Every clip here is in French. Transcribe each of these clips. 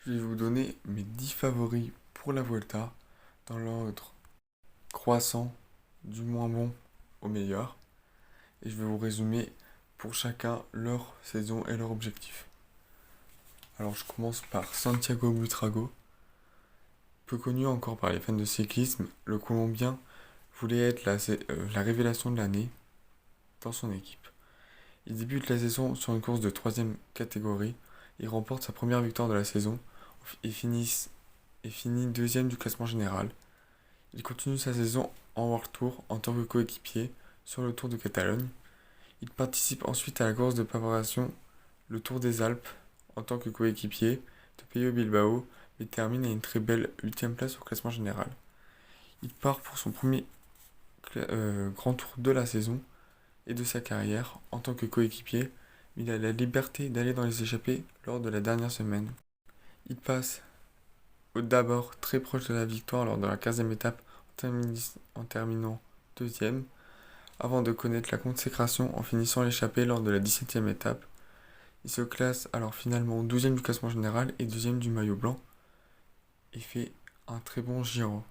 Je vais vous donner mes 10 favoris pour la Vuelta dans l'ordre croissant du moins bon au meilleur. Et je vais vous résumer pour chacun leur saison et leur objectif. Alors je commence par Santiago Buitrago. Peu connu encore par les fans de cyclisme, le Colombien voulait être la révélation de l'année dans son équipe. Il débute la saison sur une course de troisième catégorie. Il remporte sa première victoire de la saison et finit deuxième du classement général. Il continue sa saison en World Tour en tant que coéquipier sur le Tour de Catalogne. Il participe ensuite à la course de préparation, le Tour des Alpes, en tant que coéquipier de Pello Bilbao, et termine à une très belle 8e place au classement général. Il part pour son premier grand tour de la saison et de sa carrière en tant que coéquipier, mais il a la liberté d'aller dans les échappées lors de la dernière semaine. Il passe d'abord très proche de la victoire lors de la 15e étape en terminant deuxième, avant de connaître la consécration en finissant l'échappée lors de la 17e étape. Il se classe alors finalement 12e du classement général et 2e du maillot blanc et fait un très bon Giro.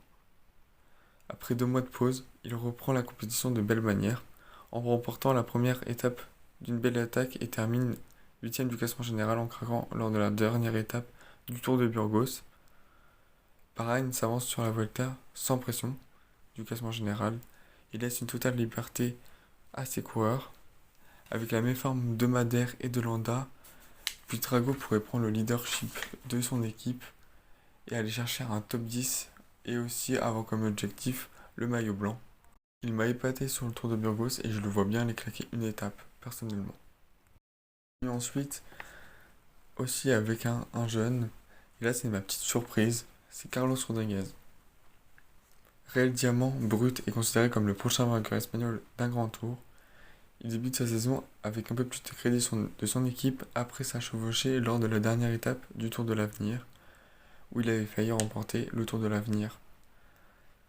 Après 2 mois de pause, il reprend la compétition de belle manière en remportant la première étape d'une belle attaque et termine 8e du classement général en craquant lors de la dernière étape du Tour de Burgos. Bahreïn s'avance sur la Vuelta sans pression du classement général. Il laisse une totale liberté à ses coureurs. Avec la méforme de Madère et de Landa, Buitrago pourrait prendre le leadership de son équipe et aller chercher un top 10 et aussi avoir comme objectif le maillot blanc. Il m'a épaté sur le Tour de Burgos et je le vois bien aller claquer une étape, personnellement. Et ensuite, aussi avec un jeune, et là c'est ma petite surprise, c'est Carlos Rodriguez. Réel diamant brut est considéré comme le prochain vainqueur espagnol d'un grand tour. Il débute sa saison avec un peu plus de crédit de son équipe après sa chevauchée lors de la dernière étape du Tour de l'Avenir, où il avait failli remporter le Tour de l'Avenir.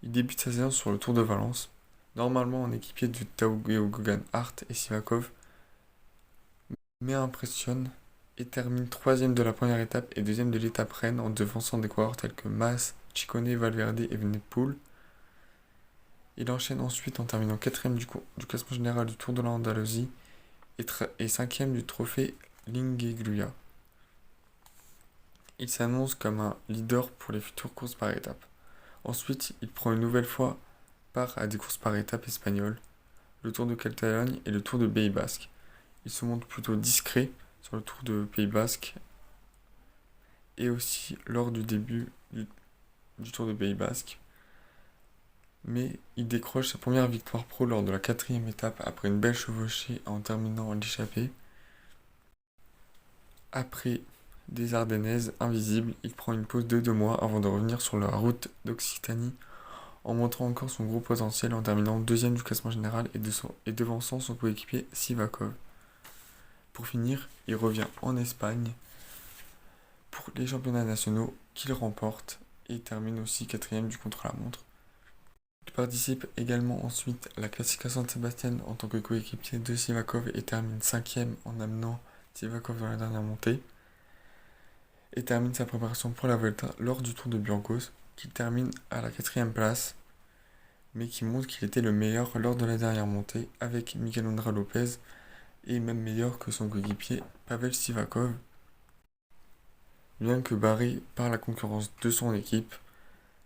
Il débute sa saison sur le Tour de Valence, normalement en équipier de Tadej Geoghegan Hart et Sivakov, mais impressionne et termine 3e de la première étape et 2e de l'étape reine en devançant des coureurs tels que Mas, Ciccone, Valverde et Evenepoel. Il enchaîne ensuite en terminant 4e du classement général du Tour de l'Andalousie et 5e du trophée Lingegluia. Il s'annonce comme un leader pour les futures courses par étapes. Ensuite, il prend une nouvelle fois part à des courses par étapes espagnoles, le Tour de Catalogne et le Tour de Pays Basque. Il se montre plutôt discret sur le Tour de Pays Basque et aussi lors du début du Tour de Pays Basque. Mais il décroche sa première victoire pro lors de la 4e étape après une belle chevauchée en terminant l'échappée. Après des Ardennaises invisibles, il prend une pause de 2 mois avant de revenir sur la route d'Occitanie en montrant encore son gros potentiel en terminant 2e du classement général et devançant son coéquipier Sivakov. Pour finir, il revient en Espagne pour les championnats nationaux qu'il remporte et termine aussi 4e du contre-la-montre. Il participe également ensuite à la Classica San Sebastián en tant que coéquipier de Sivakov et termine 5e en amenant Sivakov dans la dernière montée. Et termine sa préparation pour la Vuelta lors du Tour de Burgos, qu'il termine à la 4e place, mais qui montre qu'il était le meilleur lors de la dernière montée avec Miguel André Lopez et même meilleur que son coéquipier Pavel Sivakov, bien que barré par la concurrence de son équipe.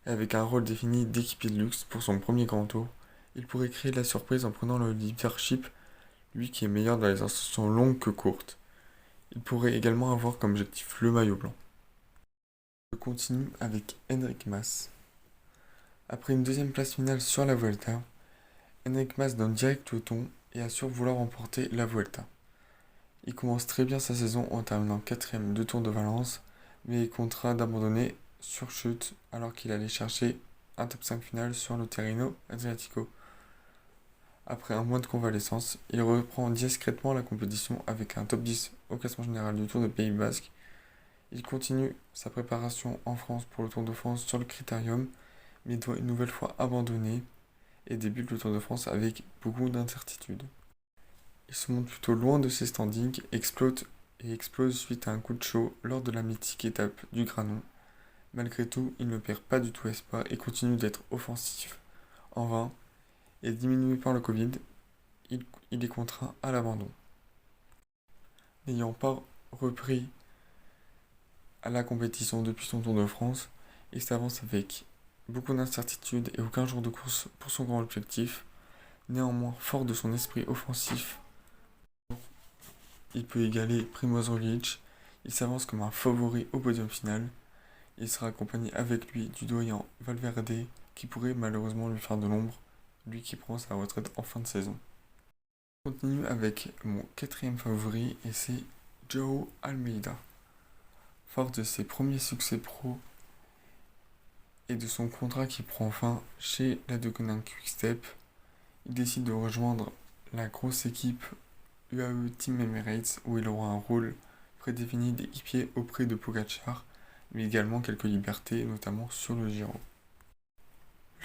Avec un rôle défini d'équipier de luxe pour son premier grand tour, il pourrait créer de la surprise en prenant le leadership, lui qui est meilleur dans les ascensions longues que courtes. Il pourrait également avoir comme objectif le maillot blanc. Je continue avec Enric Mas. Après une 2e place finale sur la Vuelta, Enric Mas donne direct au ton et assure vouloir remporter la Vuelta. Il commence très bien sa saison en terminant 4e de Tour de Valence, mais est contraint d'abandonner sur chute alors qu'il allait chercher un top 5 final sur le Tirreno Adriatico. Après un mois de convalescence, il reprend discrètement la compétition avec un top 10 au classement général du Tour de Pays Basque. Il continue sa préparation en France pour le Tour de France sur le Critérium, mais doit une nouvelle fois abandonner et débute le Tour de France avec beaucoup d'incertitudes. Il se montre plutôt loin de ses standings, et explose suite à un coup de chaud lors de la mythique étape du Granon. Malgré tout, il ne perd pas du tout espoir et continue d'être offensif. En vain, et diminué par le Covid, il est contraint à l'abandon. N'ayant pas repris à la compétition depuis son Tour de France, il s'avance avec beaucoup d'incertitudes et aucun jour de course pour son grand objectif. Néanmoins, fort de son esprit offensif, il peut égaler Primoz Roglic. Il s'avance comme un favori au podium final. Il sera accompagné avec lui du doyen Valverde qui pourrait malheureusement lui faire de l'ombre, lui qui prend sa retraite en fin de saison. On continue avec mon quatrième favori et c'est Joao Almeida. Fort de ses premiers succès pro et de son contrat qui prend fin chez la Deceuninck Quick-Step, il décide de rejoindre la grosse équipe UAE Team Emirates où il aura un rôle prédéfini d'équipier auprès de Pogacar, mais également quelques libertés, notamment sur le Giro.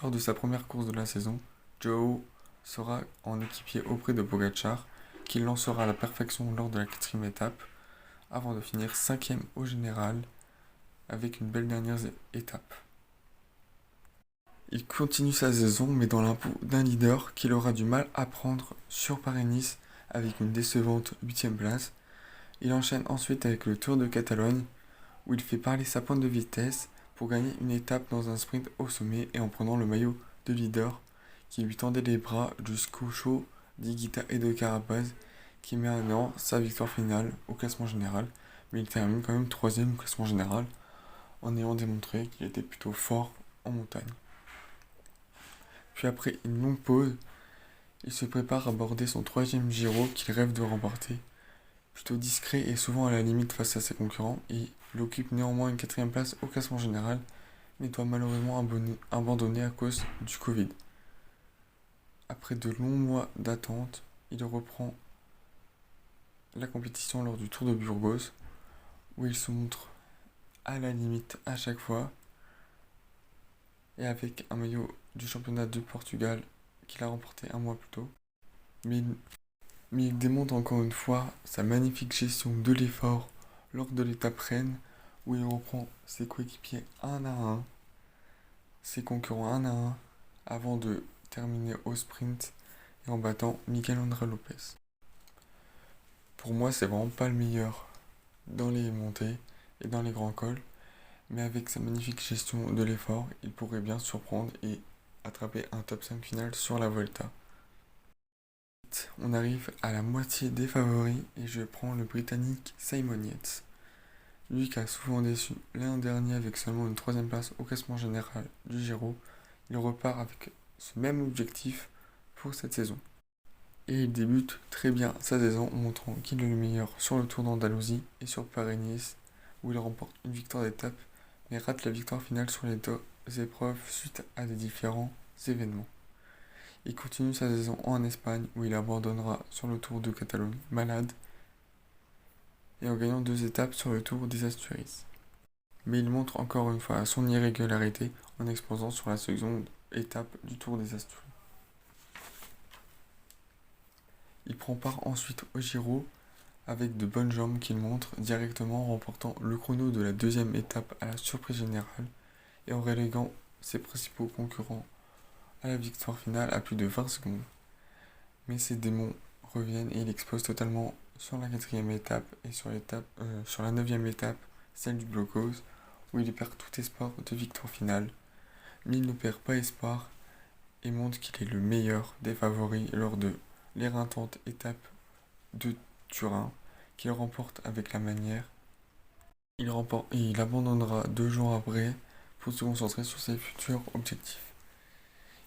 Lors de sa première course de la saison, Joao sera en équipier auprès de Pogacar, qu'il lancera à la perfection lors de la quatrième étape, avant de finir 5e au général, avec une belle dernière étape. Il continue sa saison, mais dans l'impôt d'un leader qu'il aura du mal à prendre sur Paris-Nice, avec une décevante 8e place. Il enchaîne ensuite avec le Tour de Catalogne, où il fait parler sa pointe de vitesse pour gagner une étape dans un sprint au sommet et en prenant le maillot de leader qui lui tendait les bras jusqu'au chaud d'Higuita et de Carapaz, qui met en avant sa victoire finale au classement général, mais il termine quand même 3e au classement général en ayant démontré qu'il était plutôt fort en montagne. Puis après une longue pause, il se prépare à aborder son 3e Giro qu'il rêve de remporter. Plutôt discret et souvent à la limite face à ses concurrents, il occupe néanmoins une 4e place au classement général, mais doit malheureusement abandonner à cause du Covid. Après de longs mois d'attente, il reprend la compétition lors du Tour de Burgos, où il se montre à la limite à chaque fois, et avec un maillot du championnat de Portugal qu'il a remporté un mois plus tôt. Mais il démontre encore une fois sa magnifique gestion de l'effort lors de l'étape reine, où il reprend ses coéquipiers un à un, ses concurrents un à un, avant de terminer au sprint et en battant Miguel André Lopez. Pour moi, c'est vraiment pas le meilleur dans les montées et dans les grands cols, mais avec sa magnifique gestion de l'effort, il pourrait bien surprendre et attraper un top 5 final sur la Volta. On arrive à la moitié des favoris et je prends le Britannique Simon Yates. Lui qui a souvent déçu l'an dernier avec seulement une 3e place au classement général du Giro, il repart avec ce même objectif pour cette saison. Et il débute très bien sa saison en montrant qu'il est le meilleur sur le Tour d'Andalousie et sur Paris-Nice où il remporte une victoire d'étape mais rate la victoire finale sur les 2 épreuves suite à des différents événements. Il continue sa saison en Espagne où il abandonnera sur le Tour de Catalogne malade et en gagnant 2 étapes sur le Tour des Asturies. Mais il montre encore une fois son irrégularité en explosant sur la seconde étape du Tour des Asturies. Il prend part ensuite au Giro avec de bonnes jambes qu'il montre directement en remportant le chrono de la 2e étape à la surprise générale et en reléguant ses principaux concurrents à la victoire finale à plus de 20 secondes. Mais ses démons reviennent et il explose totalement sur la 4e étape et sur la 9e étape, celle du blocos, où il perd tout espoir de victoire finale. Mais il ne perd pas espoir et montre qu'il est le meilleur des favoris lors de l'éreintante étape de Turin, qu'il remporte avec la manière. Il abandonnera 2 jours après pour se concentrer sur ses futurs objectifs.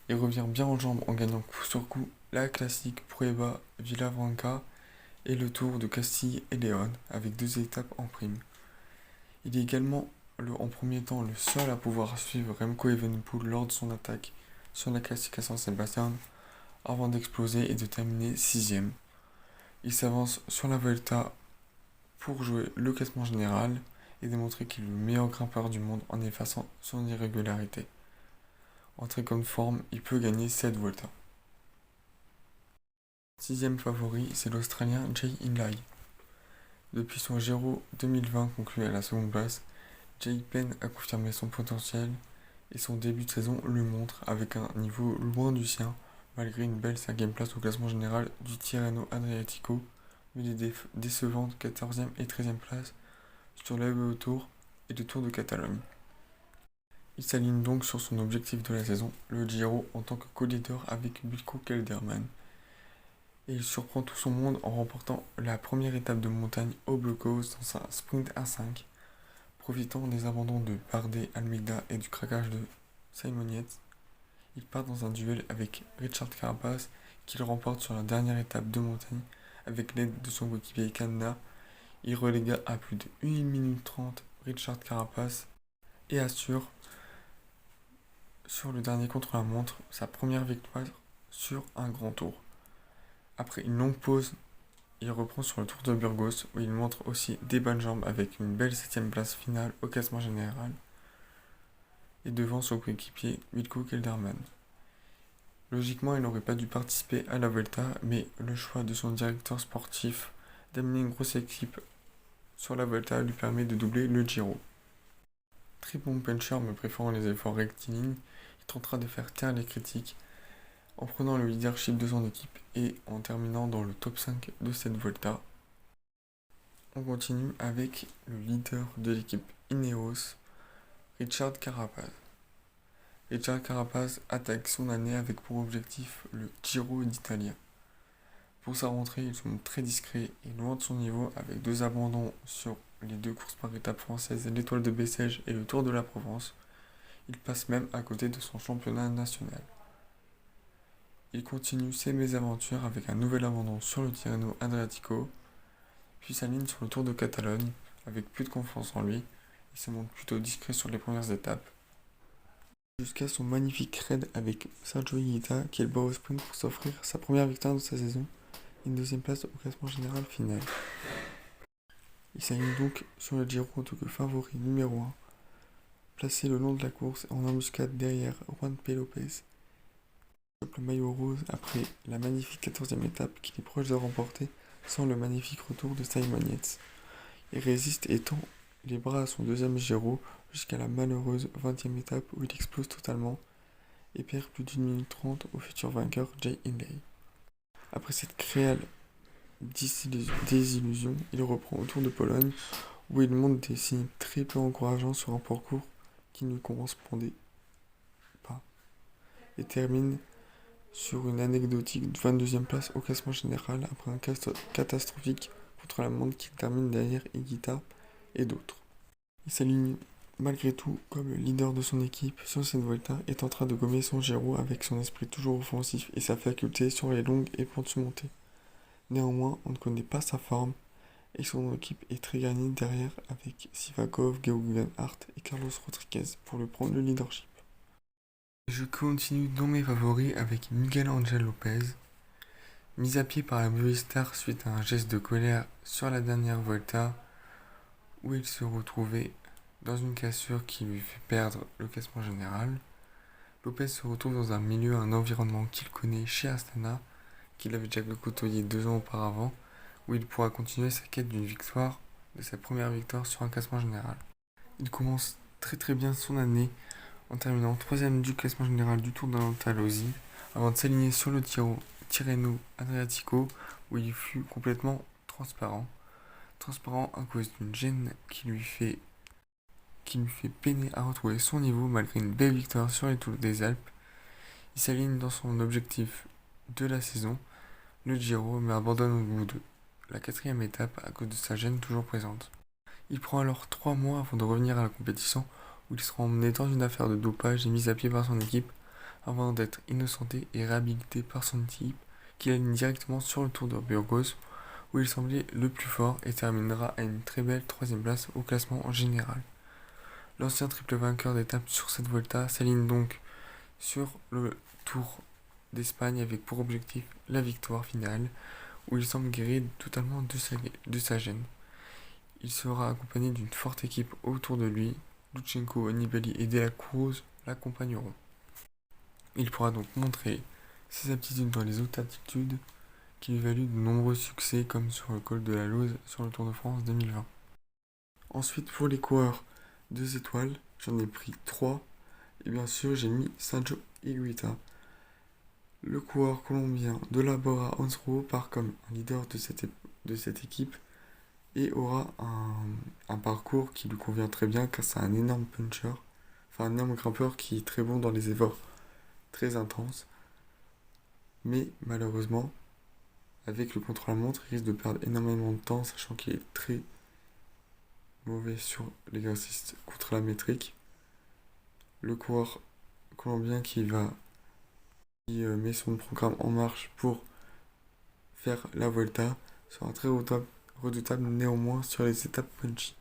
Il revient bien en jambes en gagnant coup sur coup la classique Prueba Villavranca et le Tour de Castille et Léon avec 2 étapes en prime. Il est également en premier temps le seul à pouvoir suivre Remco Evenepoel lors de son attaque sur la classique à San Sebastian avant d'exploser et de terminer 6e. Il s'avance sur la Vuelta pour jouer le classement général et démontrer qu'il est le meilleur grimpeur du monde en effaçant son irrégularité. En très bonne forme, il peut gagner cette Vuelta. 6e favori, c'est l'Australien Jay Hindley. Depuis son Giro 2020 conclu à la seconde place, Jay peine à confirmer son potentiel et son début de saison le montre avec un niveau loin du sien, malgré une belle cinquième place au classement général du Tirreno Adriatico, mais des décevantes 14e et 13e places sur le Tour et le Tour de Catalogne. Il s'aligne donc sur son objectif de la saison, le Giro en tant que co-leader avec Wilco Kelderman. Et il surprend tout son monde en remportant la première étape de montagne au Burgos dans un sprint à 5, profitant des abandons de Bardet, Almeida et du craquage de Simon Yates. Il part dans un duel avec Richard Carapaz qu'il remporte sur la dernière étape de montagne avec l'aide de son coéquipier Canna. Il relégua à plus de 1 minute 30 Richard Carapaz et assure sur le dernier contre-la-montre sa première victoire sur un grand tour. Après une longue pause, il reprend sur le Tour de Burgos où il montre aussi des bonnes jambes avec une belle 7ème place finale au classement général et devant son coéquipier Wilco Kelderman. Logiquement, il n'aurait pas dû participer à la Vuelta, mais le choix de son directeur sportif d'amener une grosse équipe sur la Vuelta lui permet de doubler le Giro. Très bon puncher me préférant les efforts rectilignes, il tentera de faire taire les critiques en prenant le leadership de son équipe et en terminant dans le top 5 de cette Vuelta. On continue avec le leader de l'équipe Ineos, Richard Carapaz. Richard Carapaz attaque son année avec pour objectif le Giro d'Italia. Pour sa rentrée, il se montre très discret et loin de son niveau avec 2 abandons sur les 2 courses par étapes françaises, l'Étoile de Bessèges et le Tour de la Provence. Il passe même à côté de son championnat national. Il continue ses mésaventures avec un nouvel abandon sur le Tirreno Adriatico, puis s'aligne sur le Tour de Catalogne avec plus de confiance en lui. Il se montre plutôt discret sur les premières étapes, jusqu'à son magnifique raid avec Sergio Higuita qui est le bat au sprint pour s'offrir sa première victoire de sa saison et une 2ème place au classement général final. Il s'aligne donc sur le Giro en tant que favori numéro 1, placé le long de la course en embuscade derrière Juan P. Lopez. Le maillot rose après la magnifique 14ème étape qu'il est proche de remporter sans le magnifique retour de Simon Yates. Il résiste et tend les bras à son 2ème Giro jusqu'à la malheureuse 20ème étape où il explose totalement et perd plus d'1 minute 30 au futur vainqueur Jay Hindley. Après cette cruelle désillusion, il reprend au Tour de Pologne où il montre des signes très peu encourageants sur un parcours qui ne lui correspondait pas et termine sur une anecdotique 22ème place au classement général après un catastrophique contre-la-montre qu'il termine derrière Higuita et d'autres. Il s'aligne malgré tout comme le leader de son équipe sur cette Vuelta et tentera de gommer son Giro avec son esprit toujours offensif et sa faculté sur les longues et pentues montées. Néanmoins, on ne connaît pas sa forme et son équipe est très garnie derrière avec Sivakov, Geoghegan Hart et Carlos Rodriguez pour le prendre le leadership. Je continue dans mes favoris avec Miguel Angel Lopez, mis à pied par la Movistar suite à un geste de colère sur la dernière Vuelta où il se retrouvait dans une cassure qui lui fait perdre le classement général. Lopez se retrouve dans un environnement qu'il connaît chez Astana, qu'il avait déjà côtoyé 2 ans auparavant, où il pourra continuer sa quête d'une victoire, de sa première victoire sur un classement général. Il commence très bien son année en terminant 3ème du classement général du Tour d'Andalousie, avant de s'aligner sur le Tirreno Adriatico où il fut complètement transparent à cause d'une gêne qui lui fait peiner à retrouver son niveau malgré une belle victoire sur les Tours des Alpes. Il s'aligne dans son objectif de la saison, le Giro, mais abandonne au bout de la 4ème étape à cause de sa gêne toujours présente. Il prend alors 3 mois avant de revenir à la compétition où il sera emmené dans une affaire de dopage et mis à pied par son équipe avant d'être innocenté et réhabilité par son équipe qui l'aligne directement sur le Tour de Burgos où il semblait le plus fort et terminera à une très belle 3ème place au classement en général. L'ancien triple vainqueur d'étape sur cette Vuelta s'aligne donc sur le Tour d'Espagne avec pour objectif la victoire finale où il semble guéri totalement de sa gêne. Il sera accompagné d'une forte équipe autour de lui. Lutsenko, Nibali et De La Cruz l'accompagneront. Il pourra donc montrer ses aptitudes dans les hautes altitudes qui lui valut de nombreux succès comme sur le col de la Lauze sur le Tour de France 2020. Ensuite, pour les coureurs 2 étoiles, j'en ai pris 3 et bien sûr j'ai mis Sergio Higuita. Le coureur colombien de la Bora Hansgrohe part comme leader de cette équipe et aura un parcours qui lui convient très bien car c'est un énorme puncher, enfin un énorme grimpeur qui est très bon dans les efforts très intenses. Mais malheureusement, avec le contre-la-montre, il risque de perdre énormément de temps, sachant qu'il est très mauvais sur l'exercice contre la métrique. Le coureur colombien qui met son programme en marche pour faire la Volta sera très redoutable néanmoins sur les étapes punchy.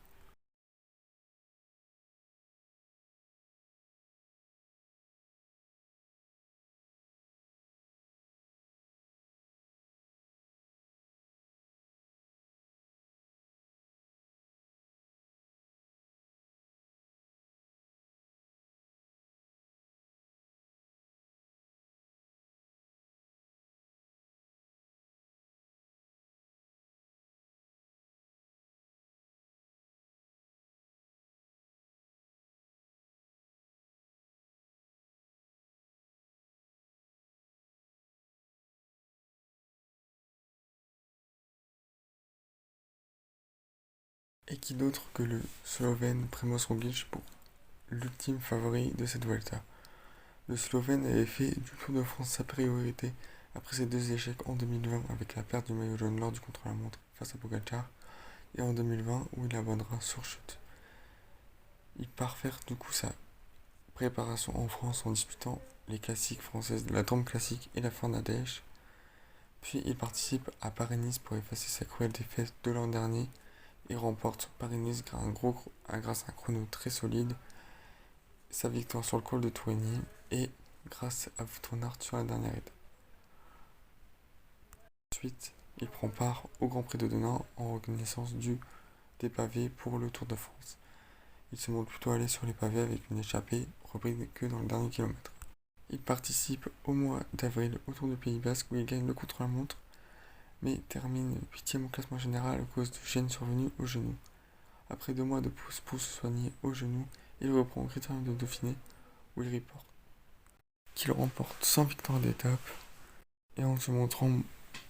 Et qui d'autre que le Slovène Primož Roglič pour l'ultime favori de cette Volta. Le Slovène avait fait du Tour de France sa priorité après ses 2 échecs en 2020 avec la perte du maillot jaune lors du contre-la-montre face à Pogacar et en 2020 où il abandonnera sur chute. Il part faire du coup sa préparation en France en disputant les classiques françaises de la Drôme Classique et la Fernandèche. Puis il participe à Paris-Nice pour effacer sa cruelle défaite de l'an dernier et remporte Paris-Nice grâce à un chrono très solide, sa victoire sur le col de Tourigny et grâce à Wout van Aert sur la dernière étape. Ensuite, il prend part au Grand Prix de Denain en reconnaissance des pavés pour le Tour de France. Il se montre plutôt allé sur les pavés avec une échappée reprise que dans le dernier kilomètre. Il participe au mois d'avril au Tour du Pays Basque où il gagne le contre-la-montre, mais termine 8ème au classement général à cause de gêne survenue au genou. Après 2 mois de pause pour se soigner au genou, il reprend au Critérium de Dauphiné où il reporte qu'il remporte 100 victoires d'étape et en se montrant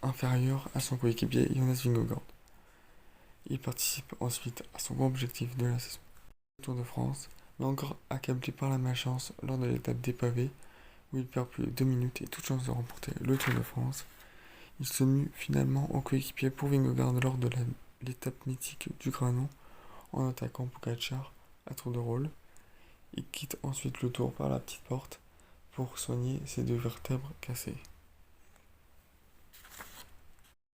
inférieur à son coéquipier Jonas Vingegaard. Il participe ensuite à son grand objectif de la saison, le Tour de France, mais encore accablé par la malchance lors de l'étape des pavés où il perd plus de 2 minutes et toute chance de remporter le Tour de France. Il se mue finalement au coéquipier pour Vingegaard lors de l'étape mythique du Granon en attaquant Pogacar à tour de rôle. Il quitte ensuite le Tour par la petite porte pour soigner ses 2 vertèbres cassées.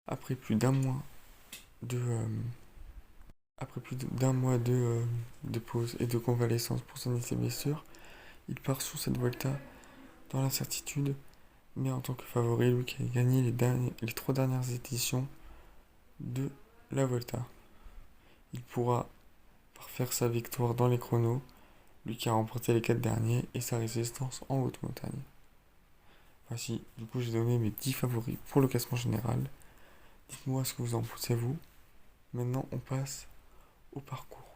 Après plus d'un mois de, de pause et de convalescence pour soigner ses blessures, il part sur cette Volta dans l'incertitude, mais en tant que favori, lui qui a gagné les 3 dernières éditions de la Volta. Il pourra parfaire sa victoire dans les chronos, lui qui a remporté les 4 derniers, et sa résistance en haute montagne. Voici, du coup j'ai donné mes 10 favoris pour le classement général. Dites-moi ce que vous en pensez vous. Maintenant on passe au parcours.